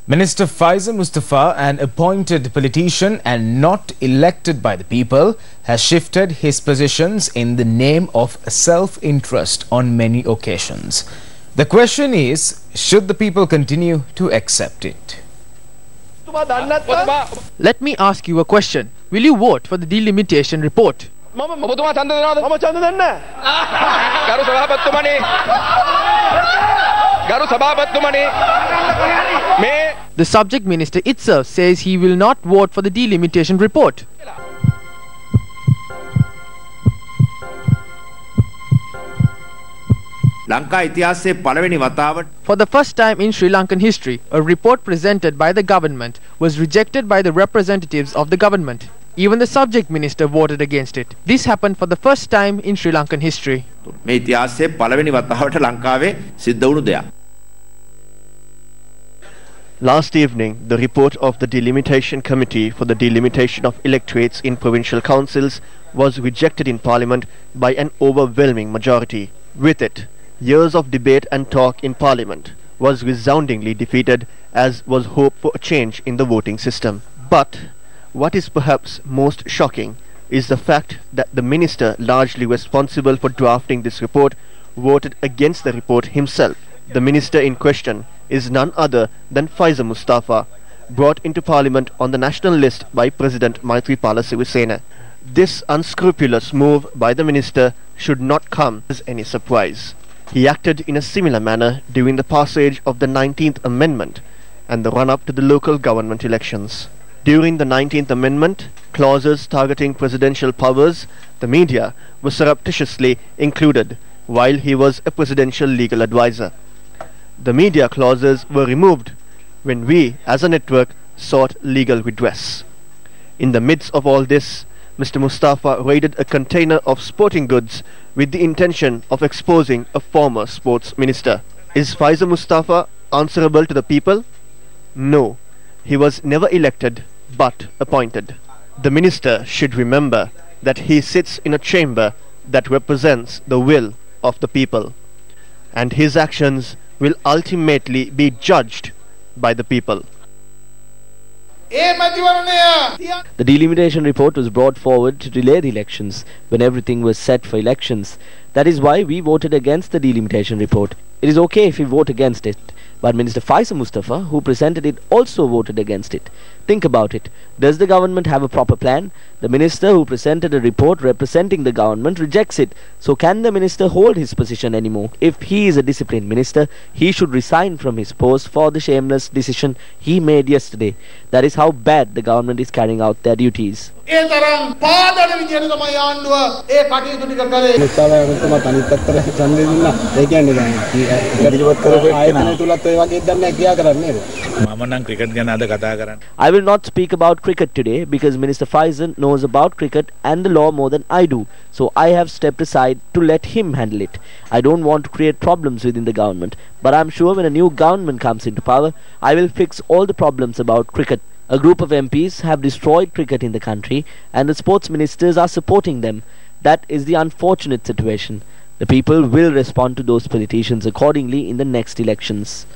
Minister Faisal Mustafa, an appointed politician and not elected by the people, has shifted his positions in the name of self-interest on many occasions. The question is, should the people continue to accept it? Let me ask you a question. Will you vote for the delimitation report? The subject minister itself says he will not vote for the delimitation report. For the first time in Sri Lankan history, a report presented by the government was rejected by the representatives of the government. Even the subject minister voted against it. This happened for the first time in Sri Lankan history. Last evening, the report of the Delimitation Committee for the delimitation of electorates in provincial councils was rejected in Parliament by an overwhelming majority. With it, years of debate and talk in Parliament was resoundingly defeated, as was hope for a change in the voting system. But what is perhaps most shocking is the fact that the minister largely responsible for drafting this report voted against the report himself. The minister in question is none other than Faisal Mustafa, brought into Parliament on the national list by President Maithripala Sirisena. This unscrupulous move by the minister should not come as any surprise. He acted in a similar manner during the passage of the 19th Amendment and the run-up to the local government elections. During the 19th Amendment, clauses targeting presidential powers, the media was surreptitiously included while he was a presidential legal advisor. The media clauses were removed when we, as a network, sought legal redress. In the midst of all this, Mr. Mustafa raided a container of sporting goods with the intention of exposing a former sports minister. Is Faisal Mustafa answerable to the people? No, he was never elected but appointed. The minister should remember that he sits in a chamber that represents the will of the people, and his actions will ultimately be judged by the people. The delimitation report was brought forward to delay the elections when everything was set for elections. That is why we voted against the delimitation report. It is okay if we vote against it, but Minister Faisal Mustafa, who presented it, also voted against it. Think about it. Does the government have a proper plan? The minister who presented a report representing the government rejects it. So can the minister hold his position anymore? If he is a disciplined minister, he should resign from his post for the shameless decision he made yesterday. That is how bad the government is carrying out their duties. I will not speak about cricket today because Minister Faisal knows about cricket and the law more than I do. So I have stepped aside to let him handle it. I don't want to create problems within the government, but I'm sure when a new government comes into power, I will fix all the problems about cricket. A group of MPs have destroyed cricket in the country and the sports ministers are supporting them. That is the unfortunate situation. The people will respond to those politicians accordingly in the next elections.